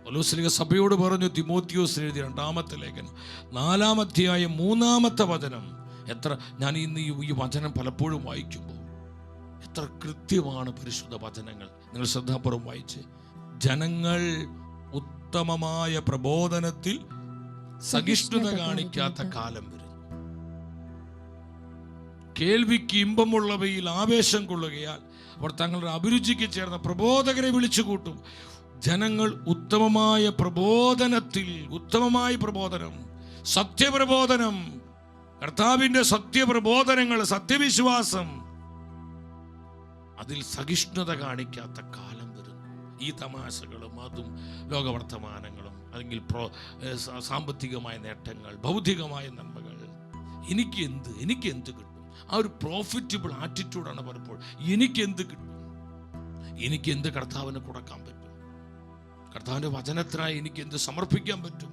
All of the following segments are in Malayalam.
പൗലോസ് സഭയോട് പറഞ്ഞു, തിമോത്തിയോസ് എഴുതിയ 2-ാമത്തെ ലേഖനം 4-ാം അധ്യായം 3-ാമത്തെ വചനം. ഞാൻ ഇന്ന് ഈ വചനം പലപ്പോഴും വായിക്കുമ്പോൾ എത്ര കൃത്യമാണ് പരിശുദ്ധ വചനങ്ങൾ. നിങ്ങൾ ശ്രദ്ധാപൂർവം വായിച്ച്. ജനങ്ങൾ ഉത്തമമായ പ്രബോധനത്തിൽ സഹിഷ്ണുത കാണിക്കാത്ത കാലം വരും. കേൾവിക്ക് ഇമ്പമുള്ളവയിൽ ആവേശം കൊള്ളുകയാൽ അവർ തങ്ങളുടെ അഭിരുചിക്ക് ചേർന്ന പ്രബോധകരെ വിളിച്ചു കൂട്ടും. ജനങ്ങൾ ഉത്തമമായ പ്രബോധനത്തിൽ, ഉത്തമമായ പ്രബോധനം, സത്യപ്രബോധനം, കർത്താവിൻ്റെ സത്യപ്രബോധനങ്ങൾ, സത്യവിശ്വാസം, അതിൽ സഹിഷ്ണുത കാണിക്കാത്ത കാലം വരുന്നു. ഈ തമാശകളും അതും ലോകവർത്തമാനങ്ങളും അല്ലെങ്കിൽ സാമ്പത്തികമായ നേട്ടങ്ങൾ, ഭൗതികമായ നന്മകൾ, എനിക്ക് എന്ത് കിട്ടും, ആ ഒരു പ്രോഫിറ്റബിൾ ആറ്റിറ്റ്യൂഡാണ് പലപ്പോൾ. എനിക്ക് എന്ത് കിട്ടും, എനിക്ക് എന്ത് കർത്താവിന് കൊടുക്കാൻ പറ്റും, കർത്താവിൻ്റെ വചനത്തിനായി എനിക്ക് എന്ത് സമർപ്പിക്കാൻ പറ്റും,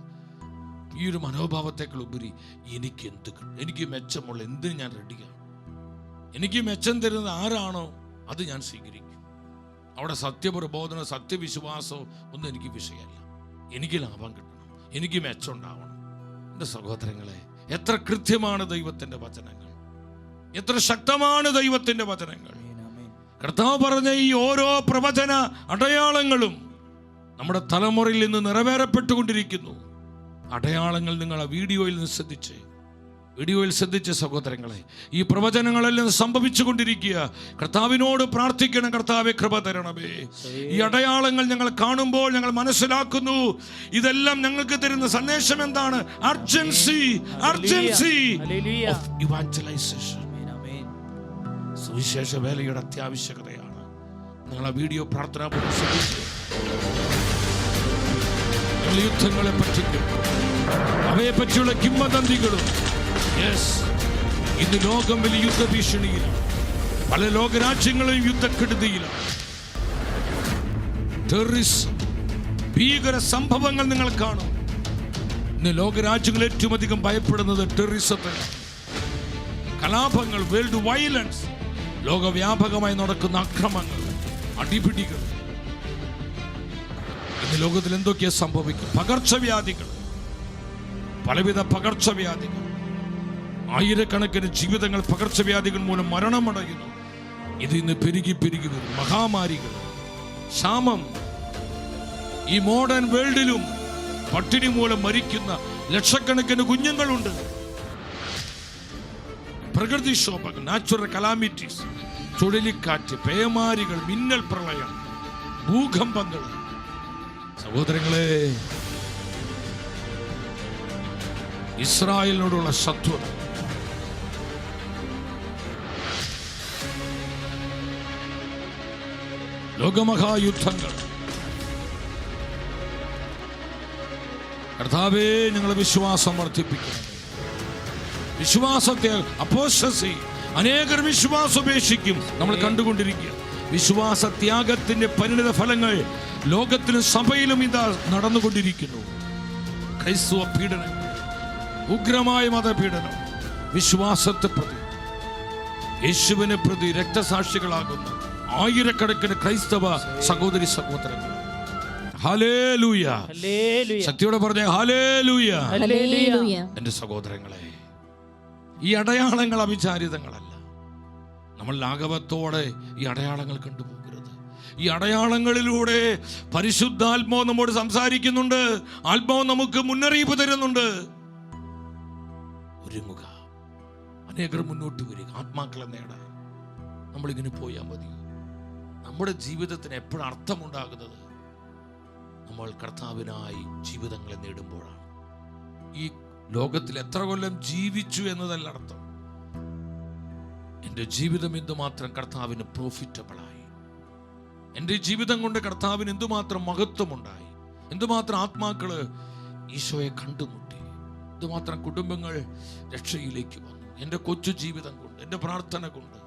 ഈ ഒരു മനോഭാവത്തേക്കാൾ ഉപരി എനിക്ക് എന്ത് കിട്ടും, എനിക്ക് മെച്ചമുള്ള എന്തിന് ഞാൻ റെഡിയാണ്, എനിക്ക് മെച്ചം തരുന്നത് ആരാണോ അത് ഞാൻ സ്വീകരിക്കും. അവിടെ സത്യപ്രബോധനം, സത്യവിശ്വാസവും ഒന്നും എനിക്ക് വിഷയമല്ല. എനിക്ക് ലാഭം കിട്ടണം, എനിക്ക് മെച്ചം ഉണ്ടാവണം. എൻ്റെ സഹോദരങ്ങളെ, എത്ര കൃത്യമാണ് ദൈവത്തിൻ്റെ വചനങ്ങൾ, എത്ര ശക്തമാണ് ദൈവത്തിൻ്റെ വചനങ്ങൾ. കർത്താവ് പറഞ്ഞ ഈ ഓരോ പ്രവചന അടയാളങ്ങളും നമ്മുടെ തലമുറയിൽ നിന്ന് നിറവേറപ്പെട്ടുകൊണ്ടിരിക്കുന്നു. അടയാളങ്ങൾ നിങ്ങൾ ആ വീഡിയോയിൽ ശ്രദ്ധിച്ച് സഹോദരങ്ങളെ, ഈ പ്രവചനങ്ങളെല്ലാം സംഭവിച്ചു കൊണ്ടിരിക്കുക. കർത്താവിനോട് പ്രാർത്ഥിക്കണം, കർത്താവേ കൃപ തരണമേ. ഈ അടയാളങ്ങൾ ഞങ്ങൾ കാണുമ്പോൾ ഞങ്ങൾ മനസ്സിലാക്കുന്നു, ഇതെല്ലാം ഞങ്ങൾക്ക് തരുന്ന സന്ദേശം എന്താണ്? Urgency of evangelisation. സുവിശേഷ വേലയുടെ അത്യാവശ്യകതയാണ്. നിങ്ങൾ ആ വീഡിയോ പ്രാർത്ഥന യുദ്ധങ്ങളെ പറ്റിക്കും, അവയെ പറ്റിയുള്ള കിംവദന്തികളും. ഇന്ന് ലോകം വലിയ യുദ്ധഭീഷണിയിലാണ്. പല ലോകരാജ്യങ്ങളും യുദ്ധക്കെടുതിയിലാണ്. ടെററിസം, ഭീകര സംഭവങ്ങൾ നിങ്ങൾ കാണും. ഇന്ന് ലോകരാജ്യങ്ങൾ ഏറ്റവും അധികം ഭയപ്പെടുന്നത് ടെററിസത്തിനാണ്. കലാപങ്ങൾ, വേൾഡ് വയലൻസ്, ലോകവ്യാപകമായി നടക്കുന്ന അക്രമങ്ങൾ, അടിപിടികൾ. ഇന്ന് ലോകത്തിൽ എന്തൊക്കെയാ സംഭവിക്കും? പകർച്ചവ്യാധികൾ, പലവിധ പകർച്ചവ്യാധികൾ. ആയിരക്കണക്കിന് ജീവിതങ്ങൾ പകർച്ചവ്യാധികൾ മൂലം മരണമടയുന്നു. ഇത് ഇന്ന് പെരുകി വരും. മഹാമാരികൾ, ക്ഷാമം. ഈ മോഡേൺ വേൾഡിലും പട്ടിണി മൂലം മരിക്കുന്ന ലക്ഷക്കണക്കിന് കുഞ്ഞുങ്ങളുണ്ട്. പ്രകൃതിക്ഷോഭങ്ങൾ, നാച്ചുറൽ കലാമിറ്റീസ്, ചുഴലിക്കാറ്റ്, പേമാരികൾ, മിന്നൽ പ്രളയം, ഭൂകമ്പങ്ങൾ. സഹോദരങ്ങളെ, ഇസ്രായേലിനോടുള്ള ശത്രുത, ലോകമഹായുദ്ധങ്ങൾ. കർത്താവേ, ഞങ്ങളെ വിശ്വാസം വർദ്ധിപ്പിക്കണം. വിശ്വാസത്തെ അപ്പോസ്റ്റസി, അനേകർ വിശ്വാസം ഉപേക്ഷിക്കും. നമ്മൾ കണ്ടുകൊണ്ടിരിക്കുക വിശ്വാസത്യാഗത്തിന്റെ പരിണിത ഫലങ്ങൾ ലോകത്തിലും സഭയിലും ഇതാ നടന്നുകൊണ്ടിരിക്കുന്നു. ക്രൈസ്തവ പീഡനം, ഉഗ്രമായ മതപീഡനം, വിശ്വാസത്തെ പ്രതി, യേശുവിനെ പ്രതി രക്തസാക്ഷികളാകുന്ന ആയിരക്കണക്കിന് ക്രൈസ്തവ സഹോദരി സഹോദരങ്ങൾ. ഹല്ലേലൂയ. ശക്തിയോടെ പറഞ്ഞേ ഹല്ലേലൂയ. എന്റെ സഹോദരങ്ങളെ, ഈ അടയാളങ്ങൾ അവിചാരിതങ്ങളല്ല. നമ്മൾ ലാഘവത്തോടെ ഈ അടയാളങ്ങൾ കണ്ടുപോകരുത്. ഈ അടയാളങ്ങളിലൂടെ പരിശുദ്ധാത്മാവ് നമ്മോട് സംസാരിക്കുന്നുണ്ട്. ആത്മാവ് നമുക്ക് മുന്നറിയിപ്പ് തരുന്നുണ്ട്. ഒരുങ്ങുക, അനേകർ മുന്നോട്ട് വരിക, ആത്മാക്കളെ നേടാൻ. നമ്മളിങ്ങനെ പോയാൽ മതി. നമ്മുടെ ജീവിതത്തിന് എപ്പോഴും അർത്ഥമുണ്ടാകുന്നത് നമ്മൾ കർത്താവിനായി ജീവിതങ്ങളെ നേടുമ്പോഴാണ്. ഈ ലോകത്തിൽ എത്ര കൊല്ലം ജീവിച്ചു എന്നതല്ല അർത്ഥം. എൻ്റെ ജീവിതം എന്തുമാത്രം കർത്താവിന് പ്രോഫിറ്റബിളായി, എൻ്റെ ജീവിതം കൊണ്ട് കർത്താവിന് എന്തുമാത്രം മഹത്വമുണ്ടായി, എന്തുമാത്രം ആത്മാക്കള് ഈശോയെ കണ്ടുമുട്ടി, എന്തുമാത്രം കുടുംബങ്ങൾ രക്ഷയിലേക്ക് വന്നു. എൻ്റെ കൊച്ചു ജീവിതം കൊണ്ട്, എൻ്റെ പ്രാർത്ഥന കൊണ്ട്,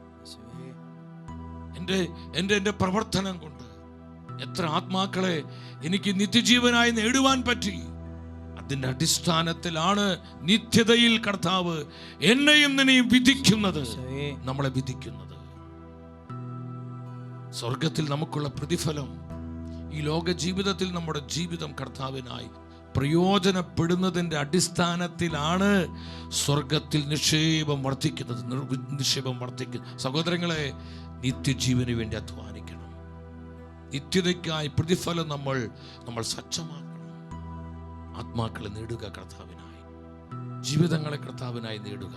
എൻ്റെ പ്രവർത്തനം കൊണ്ട് എത്ര ആത്മാക്കളെ എനിക്ക് നിത്യജീവനായി നേടുവാൻ പറ്റി. അതിൻ്റെ അടിസ്ഥാനത്തിലാണ് നിത്യതയിൽ കർത്താവ് എന്നെയും നിന്നെയും വിധിക്കുന്നത്, നമ്മളെ വിധിക്കുന്നത്. സ്വർഗത്തിൽ നമുക്കുള്ള പ്രതിഫലം ഈ ലോക ജീവിതത്തിൽ നമ്മുടെ ജീവിതം കർത്താവിനായി പ്രയോജനപ്പെടുന്നതിൻ്റെ അടിസ്ഥാനത്തിലാണ് സ്വർഗത്തിൽ നിക്ഷേപം വർദ്ധിക്കുന്നത്. സഹോദരങ്ങളെ, നിത്യജീവന് വേണ്ടി അധ്വാനിക്കണം. നിത്യതയ്ക്കായി പ്രതിഫലം നമ്മൾ സജ്ജമാക്കണം. ആത്മാക്കളെ നേടുക കർത്താവിനായി, ജീവിതങ്ങളെ കർത്താവിനായി നേടുക.